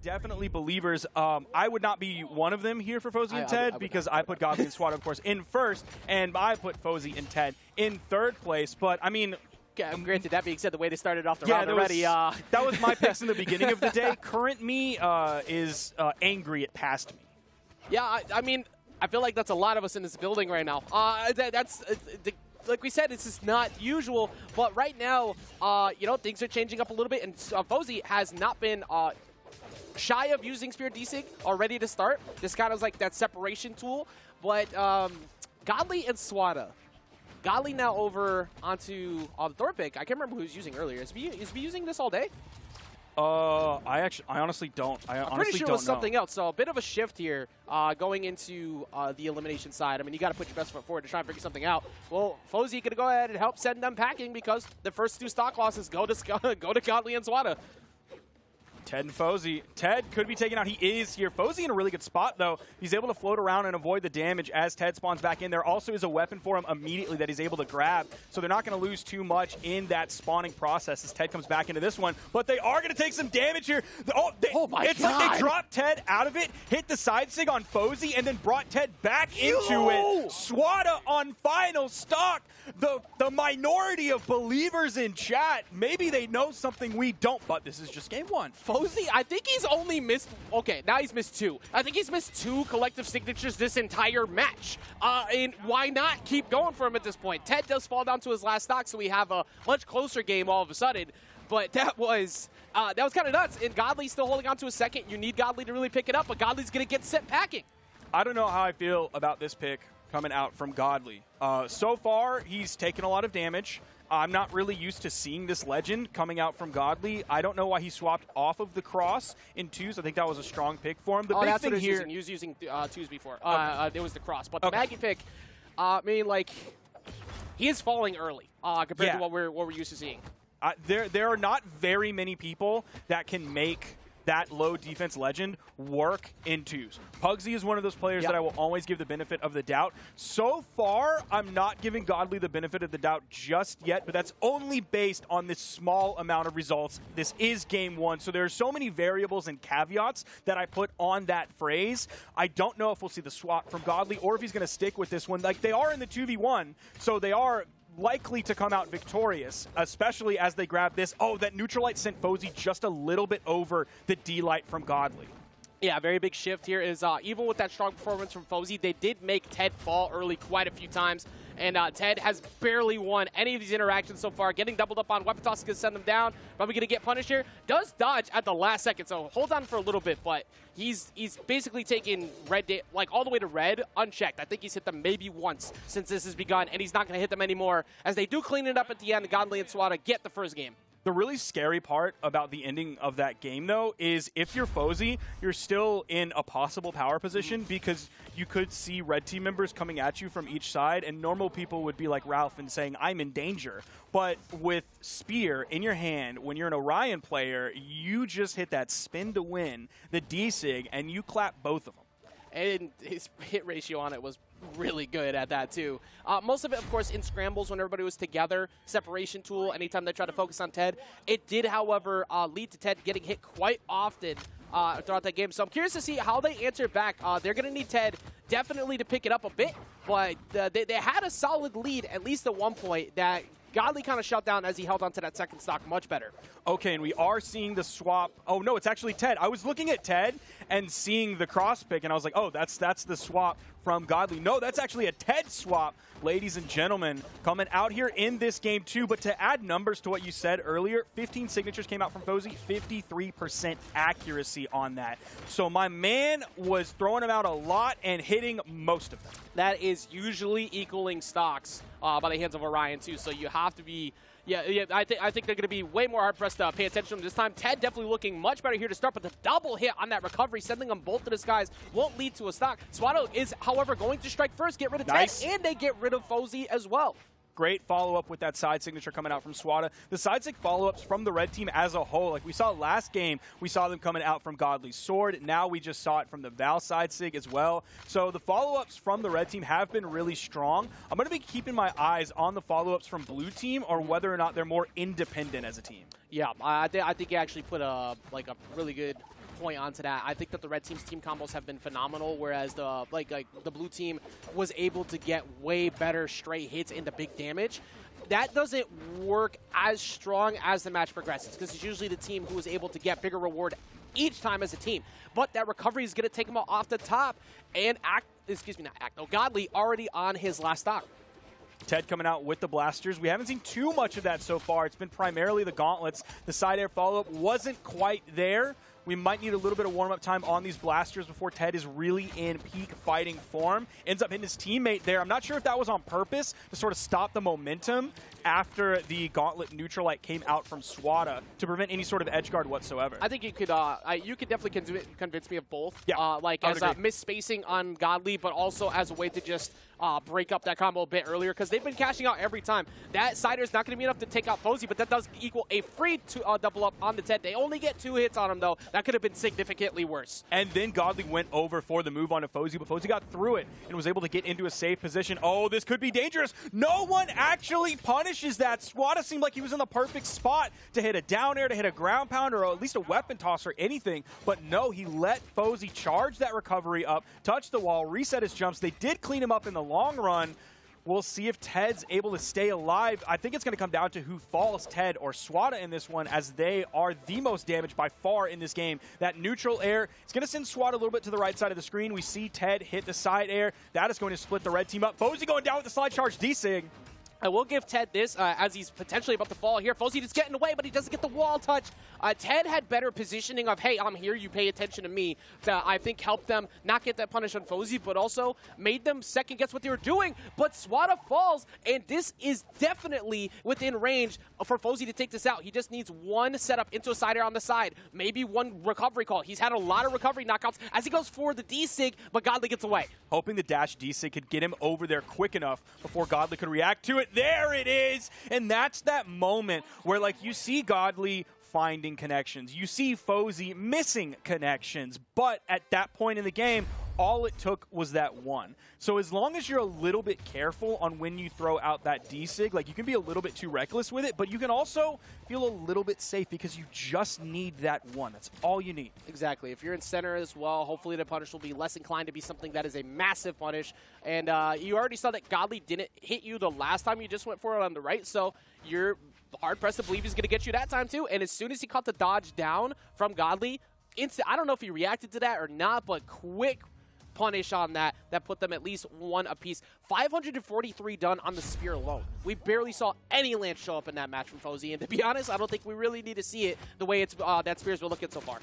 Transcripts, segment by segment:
definitely believers. I would not be one of them here for Fozey and Ted because I put Godly and Swata, of course, in first, and I put Fozey and Ted in third place. But, I mean... Granted, that being said, the way they started off the round already... that was my picks in the beginning of the day. Current me is angry at past me. Yeah, I mean, I feel like that's a lot of us in this building right now. Like we said, this is not usual, but right now, you know, things are changing up a little bit, and Fozey has not been shy of using Spear Desig already to start. This kind of like that separation tool, but Godly and Swata. Godly now over onto the third pick. I can't remember who he was using earlier. Is he using this all day? I honestly don't. I'm pretty sure it was something else. So a bit of a shift here going into the elimination side. I mean, you got to put your best foot forward to try and figure something out. Well, Fozey going to go ahead and help send them packing because the first two stock losses go to Godly and Swata. Ted and Fozey. Ted could be taken out. He is here. Fozey in a really good spot, though. He's able to float around and avoid the damage as Ted spawns back in. There also is a weapon for him immediately that he's able to grab, so they're not going to lose too much in that spawning process as Ted comes back into this one. But they are going to take some damage here. Oh my it's God. like they dropped Ted out of it, hit the side sig on Fozey, and then brought Ted back into it. Swata on final stock. The minority of believers in chat, maybe they know something we don't, but this is just game one. Fozey, I think he's only missed, okay, now he's missed two. I think he's missed two collective signatures this entire match. And why not keep going for him at this point? Ted does fall down to his last stock, so we have a much closer game all of a sudden. But that was kind of nuts. And Godly's still holding on to a second. You need Godly to really pick it up, but Godly's going to get set packing. I don't know how I feel about this pick coming out from Godly. So far, he's taken a lot of damage. I'm not really used to seeing this legend coming out from Godly. I don't know why he swapped off of the cross in twos. I think that was a strong pick for him. The big that's thing what here, he was using twos before. It was the cross. But the Maggie pick, I mean, like, he is falling early compared to what we're used to seeing. There are not very many people that can make that low defense legend work in twos. Pugsy is one of those players that I will always give the benefit of the doubt. So far, I'm not giving Godly the benefit of the doubt just yet, but that's only based on this small amount of results. This is game one, so there are so many variables and caveats that I put on that phrase. I don't know if we'll see the swap from Godly or if he's going to stick with this one. Like, they are in the 2v1, so they are likely to come out victorious, especially as they grab this. Oh, that neutral light sent Fozey just a little bit over the D-light from Godly. Yeah, very big shift here is even with that strong performance from Fozey, they did make Ted fall early quite a few times. And Ted has barely won any of these interactions so far. Getting doubled up on weapon toss is going to send him down. Probably going to get punished here. Does dodge at the last second, so hold on for a little bit. But he's basically taken red, like all the way to red, unchecked. I think he's hit them maybe once since this has begun, and he's not going to hit them anymore. As they do clean it up at the end, Godly and Swata get the first game. The really scary part about the ending of that game, though, is if you're Fozey, you're still in a possible power position because you could see red team members coming at you from each side, and normal people would be like Ralph and saying, I'm in danger. But with Spear in your hand, when you're an Orion player, you just hit that spin to win, the D-Sig, and you clap both of them. And his hit ratio on it was really good at that, too. Most of it, of course, in scrambles when everybody was together. Separation tool, anytime they tried to focus on Ted. It did, however, lead to Ted getting hit quite often throughout that game. So I'm curious to see how they answer back. They're going to need Ted definitely to pick it up a bit, but they had a solid lead, at least at one point, that Godly kind of shut down as he held onto that second stock much better. Okay, and we are seeing the swap. Oh, no, it's actually Ted. I was looking at Ted and seeing the cross pick, and I was like, oh, that's the swap from Godly. No, that's actually a Ted swap, ladies and gentlemen, coming out here in this game, too. But to add numbers to what you said earlier, 15 signatures came out from Fozey, 53% accuracy on that. So my man was throwing them out a lot and hitting most of them. That is usually equaling stocks by the hands of Orion, too. So you have to be... Yeah, I think they're going to be way more hard-pressed to pay attention to them this time. Ted definitely looking much better here to start, but the double hit on that recovery, sending them both to the skies, won't lead to a stock. Swata is, however, going to strike first, get rid of Ted, and they get rid of Fozey as well. Great follow-up with that side signature coming out from Swata. The side sig follow-ups from the red team as a whole, like we saw last game, we saw them coming out from Godly's sword. Now we just saw it from the Val side sig as well. So the follow-ups from the red team have been really strong. I'm going to be keeping my eyes on the follow-ups from blue team or whether or not they're more independent as a team. Yeah, I think he actually put a really good point onto that. I think that the red team's team combos have been phenomenal, whereas the the blue team was able to get way better straight hits into big damage. That doesn't work as strong as the match progresses, because it's usually the team who is able to get bigger reward each time as a team. But that recovery is going to take him off the top, and Godly already on his last stock. Ted coming out with the blasters. We haven't seen too much of that so far. It's been primarily the gauntlets. The side air follow-up wasn't quite there. We might need a little bit of warm-up time on these blasters before Ted is really in peak fighting form. Ends up hitting his teammate there. I'm not sure if that was on purpose to sort of stop the momentum after the gauntlet neutral light came out from Swata to prevent any sort of edge guard whatsoever. I think you could definitely convince me of both. Yeah, like as a misspacing on Godly, but also as a way to just break up that combo a bit earlier, because they've been cashing out every time. That Cider is not going to be enough to take out Fozey, but that does equal a free double up on the Ted. They only get 2 hits on him, though. That could have been significantly worse. And then Godly went over for the move onto Fozey, but Fozey got through it and was able to get into a safe position. Oh, this could be dangerous. No one actually punishes that. Swata seemed like he was in the perfect spot to hit a down air, to hit a ground pound, or at least a weapon toss or anything. But no, he let Fozey charge that recovery up, touch the wall, reset his jumps. They did clean him up in the long run. We'll see if Ted's able to stay alive. I think it's going to come down to who falls, Ted or Swata in this one, as they are the most damaged by far in this game. That neutral air, it's going to send Swata a little bit to the right side of the screen. We see Ted hit the side air. That is going to split the red team up. Fozey going down with the slide charge desig. I will give Ted this, as he's potentially about to fall here. Fozey just getting away, but he doesn't get the wall touch. Ted had better positioning of, hey, I'm here, you pay attention to me, to, I think, helped them not get that punish on Fozey, but also made them second-guess what they were doing. But Swata falls, and this is definitely within range for Fozey to take this out. He just needs one setup into a side air on the side, maybe one recovery call. He's had a lot of recovery knockouts as he goes for the D-Sig, but Godly gets away. Hoping the dash D-Sig could get him over there quick enough before Godly could react to it. There it is! And that's that moment where, like, you see Godly finding connections. You see Fozey missing connections. But at that point in the game, all it took was that one. So as long as you're a little bit careful on when you throw out that D-Sig, like, you can be a little bit too reckless with it, but you can also feel a little bit safe because you just need that one. That's all you need. Exactly. If you're in center as well, hopefully the punish will be less inclined to be something that is a massive punish. And you already saw that Godly didn't hit you the last time you just went for it on the right, so you're hard-pressed to believe he's going to get you that time too. And as soon as he caught the dodge down from Godly, I don't know if he reacted to that or not, but quick punish on that put them at least one apiece. 543 done on the spear alone. We barely saw any lance show up in that match from Fozey, and to be honest, I don't think we really need to see it the way it's that spear's been looking so far.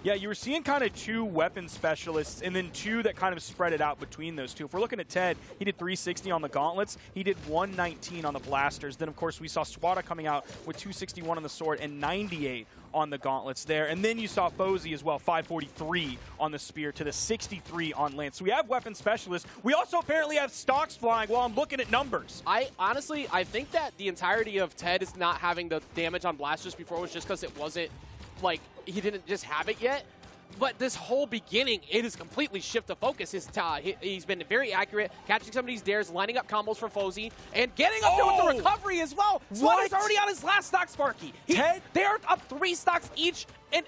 Yeah, you were seeing kind of 2 weapon specialists and then 2 that kind of spread it out between those 2. If we're looking at Ted, he did 360 on the gauntlets. He did 119 on the blasters. Then, of course, we saw Swata coming out with 261 on the sword and 98 on the gauntlets there. And then you saw Fozey as well, 543 on the spear to the 63 on lance. So we have weapon specialists. We also apparently have stocks flying while I'm looking at numbers. I think that the entirety of Ted is not having the damage on blasters before was just because it wasn't, like, he didn't just have it yet. But this whole beginning, it is completely shift the focus. He's been very accurate, catching some of these dares, lining up combos for Fozey, and getting up there with the recovery as well. Swata's already on his last stock, Sparky. They're up 3 stocks each, and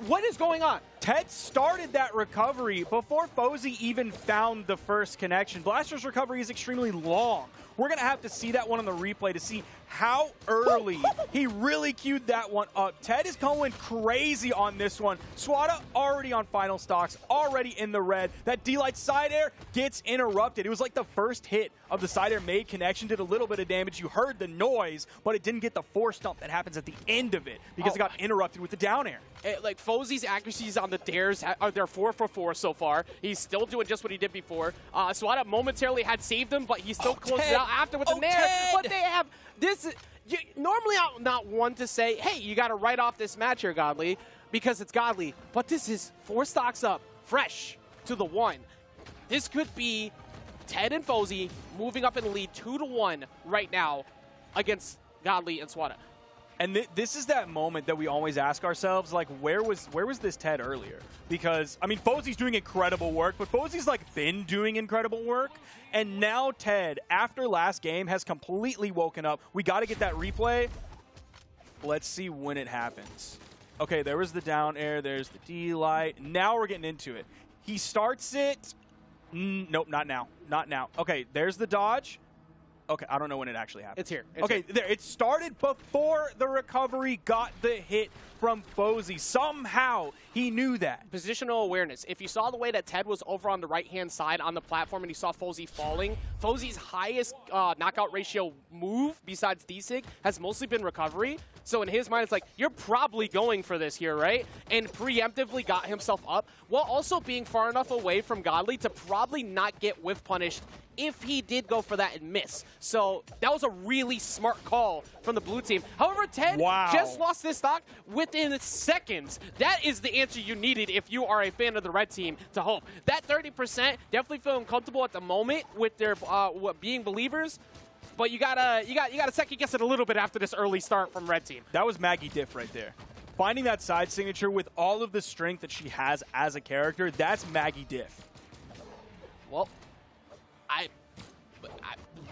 what is going on? Ted started that recovery before Fozey even found the first connection. Blaster's recovery is extremely long. We're going to have to see that one on the replay to see how early he really queued that one up. Ted is going crazy on this one. Swata already on final stocks, already in the red. That D-Light side air gets interrupted. It was like the first hit of the side air made connection, did a little bit of damage. You heard the noise, but it didn't get the force dump that happens at the end of it because it got interrupted with the down air. Like, Fozey's accuracies on the dares, they're 4 for 4 so far. He's still doing just what he did before. Swata momentarily had saved him, but he still closes it out after with the nair. But they have this. Normally, I'm not one to say, hey, you got to write off this match here, Godly, because it's Godly. But this is 4 stocks up, fresh to the 1. This could be Ted and Fozey moving up in the lead 2-1 right now against Godly and Swata. And this is that moment that we always ask ourselves, like, where was this Ted earlier? Because, I mean, Fozey's doing incredible work, but Fozey's, like, been doing incredible work. And now Ted, after last game, has completely woken up. We got to get that replay. Let's see when it happens. Okay, there was the down air. There's the D-light. Now we're getting into it. He starts it. Nope, not now. Not now. Okay, there's the dodge. Okay, I don't know when it actually happened. It's here. Okay, there. It started before the recovery got the hit from Fozey. Somehow he knew that. Positional awareness. If you saw the way that Ted was over on the right-hand side on the platform and you saw Fozey falling, Fozey's highest knockout ratio move besides D-Sig has mostly been recovery. So in his mind, it's like, you're probably going for this here, right? And preemptively got himself up while also being far enough away from Godly to probably not get whiff punished if he did go for that and miss. So that was a really smart call from the blue team. However, Ted just lost this stock within seconds. That is the answer you needed if you are a fan of the red team to hope. That 30% definitely feeling comfortable at the moment with their being believers. But you gotta second guess it a little bit after this early start from red team. That was Maggie Diff right there. Finding that side signature with all of the strength that she has as a character, that's Maggie Diff. Well,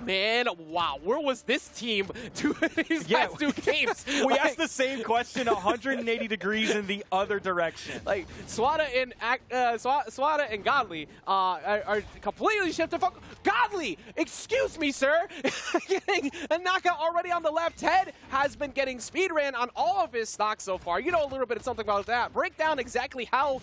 man, wow, where was this team these last two games? We asked the same question 180 degrees in the other direction. Like, Swata and Godly are completely shifted. Godly, excuse me, sir. Getting a knockout already on the left. Ted has been getting speed ran on all of his stocks so far. You know a little bit of something about that. Break down exactly how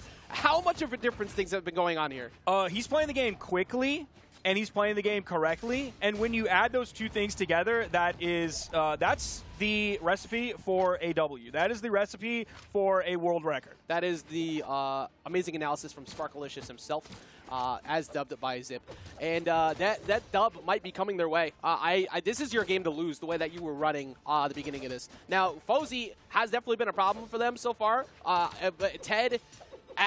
much of a difference things have been going on here. He's playing the game quickly, and he's playing the game correctly. And when you add those two things together, that's the recipe for a W. That is the recipe for a world record. That is the amazing analysis from Sparkalicious himself, as dubbed by Zip. And that dub might be coming their way. This is your game to lose, the way that you were running at the beginning of this. Now, Fozey has definitely been a problem for them so far, but Ted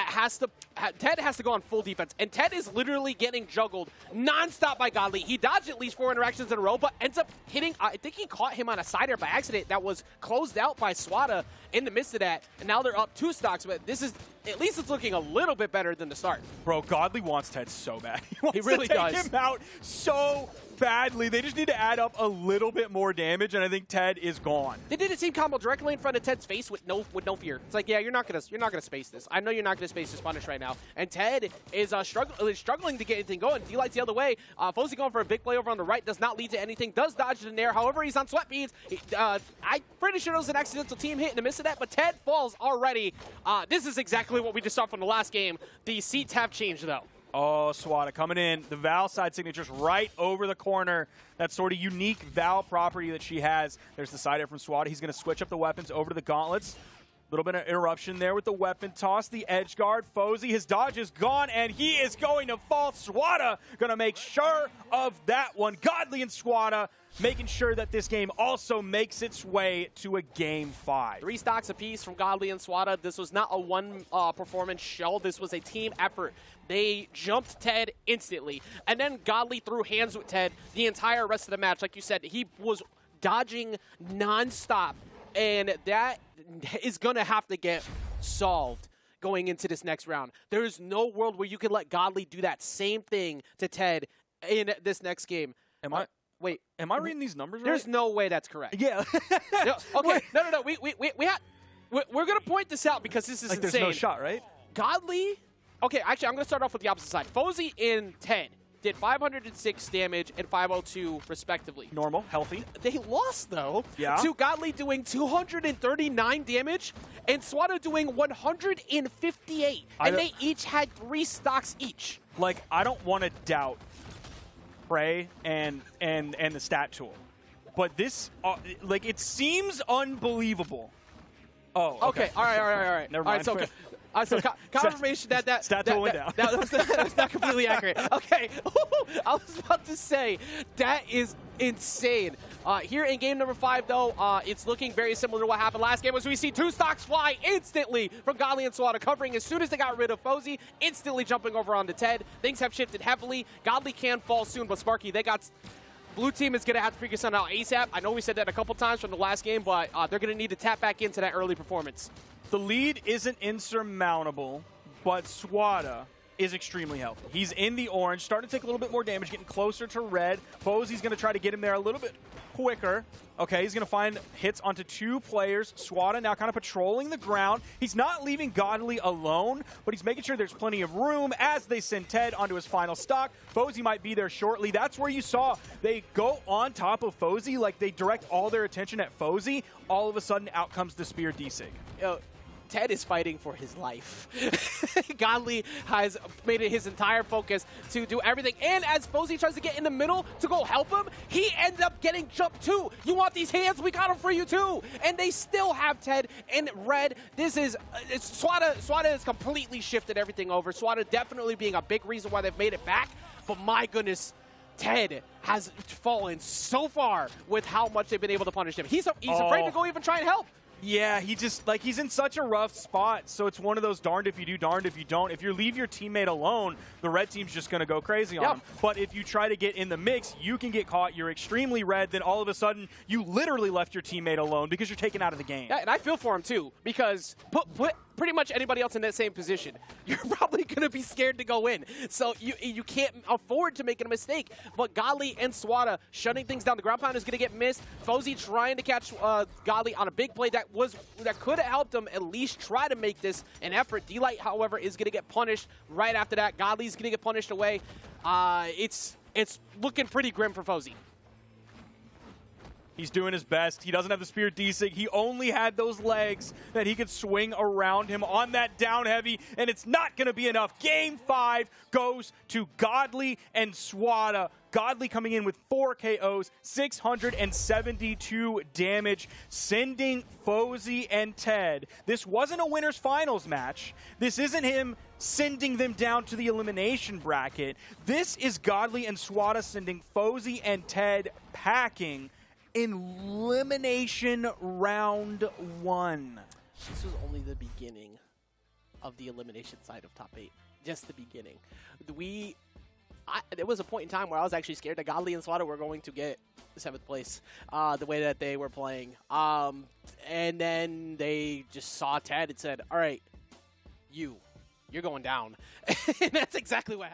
has to go on full defense, and Ted is literally getting juggled nonstop by Godly. He dodged at least 4 interactions in a row, but ends up hitting, I think he caught him on a side air by accident that was closed out by Swata in the midst of that, and now they're up 2 stocks, but this is, at least it's looking a little bit better than the start. Bro, Godly wants Ted so bad. He really to take does. him out so badly. They just need to add up a little bit more damage, and I think Ted is gone. They did a team combo directly in front of Ted's face with no fear. It's like, yeah, you're not gonna space this. I know you're not gonna space this punish right now. And Ted is struggling to get anything going. D-Light's the other way. Fozey going for a big play over on the right, does not lead to anything. Does dodge it in there. However, he's on sweat beads. I'm pretty sure it was an accidental team hit in the midst of that, but Ted falls already. This is exactly what we just saw from the last game. The seats have changed though. Oh, Swata coming in. The Val side signature's right over the corner. That sort of unique Val property that she has. There's the side air from Swata. He's going to switch up the weapons over to the gauntlets. Little bit of interruption there with the weapon toss. The edge guard, Fozey, his dodge is gone, and he is going to fall. Swata going to make sure of that one. Godly and Swata making sure that this game also makes its way to a Game 5. 3 stocks apiece from Godly and Swata. This was not a one performance show. This was a team effort. They jumped Ted instantly, and then Godly threw hands with Ted the entire rest of the match. Like you said, he was dodging nonstop, and that is going to have to get solved going into this next round. There is no world where you can let Godly do that same thing to Ted in this next game. Wait, am I reading these numbers right? There's no way that's correct. Yeah. No, okay, no. We're going to point this out because this is like insane. There's no shot, right? Godly. Okay, actually, I'm going to start off with the opposite side. Fozey and Ted did 506 damage and 502 respectively. Normal, healthy. They lost, though, yeah, to Godly doing 239 damage and Swata doing 158. And they each had 3 stocks each. Like, I don't want to doubt Prey and the stat tool, but this, like, it seems unbelievable. Oh, okay. All right. Never mind. All right, so confirmation that stat tool went down. That was not completely accurate. Okay, I was about to say that is insane. Here in game number 5, though, it's looking very similar to what happened last game, as we see 2 stocks fly instantly from Godly and Swata, covering as soon as they got rid of Fozey, instantly jumping over onto Ted. Things have shifted heavily. Godly can fall soon, but Sparky, Blue team is going to have to figure something out ASAP. I know we said that a couple times from the last game, but they're going to need to tap back into that early performance. The lead isn't insurmountable, but Swata is extremely healthy. He's in the orange, starting to take a little bit more damage, getting closer to red. Fozey's going to try to get him there a little bit quicker. Okay, he's going to find hits onto 2 players. Swata now kind of patrolling the ground. He's not leaving Godly alone, but he's making sure there's plenty of room as they send Ted onto his final stock. Fozey might be there shortly. That's where you saw they go on top of Fozey, like they direct all their attention at Fozey. All of a sudden, out comes the Spear D-Sig. Ted is fighting for his life. Godly has made it his entire focus to do everything. And as Fozey tries to get in the middle to go help him, he ends up getting jumped too. You want these hands? We got them for you too. And they still have Ted in red. This is Swata has completely shifted everything over. Swata definitely being a big reason why they've made it back. But my goodness, Ted has fallen so far with how much they've been able to punish him. He's afraid to go even try and help. Yeah, he's in such a rough spot, so it's one of those darned if you do, darned if you don't. If you leave your teammate alone, the red team's just going to go crazy on him. But if you try to get in the mix, you can get caught. You're extremely red, then all of a sudden, you literally left your teammate alone because you're taken out of the game. Yeah, and I feel for him too, because put pretty much anybody else in that same position, you're probably going to be scared to go in. So you can't afford to make a mistake. But Godly and Swata shutting things down. The ground pound is going to get missed. Fozey trying to catch Godly on a big play that could have helped him at least try to make this an effort. D-Light, however, is going to get punished right after that. Godly's going to get punished away. It's looking pretty grim for Fozey. He's doing his best. He doesn't have the Spear D-Sig. He only had those legs that he could swing around him on that down heavy, and it's not going to be enough. Game 5 goes to Godly and Swata. Godly coming in with 4 KOs, 672 damage, sending Fozey and Ted. This wasn't a winner's finals match. This isn't him sending them down to the elimination bracket. This is Godly and Swata sending Fozey and Ted packing in elimination round 1. This was only the beginning of the elimination side of top 8. Just the beginning. There was a point in time where I was actually scared that Godly and Swata were going to get 7th place, the way that they were playing. And then they just saw Ted and said, all right, you're going down. And that's exactly what happened.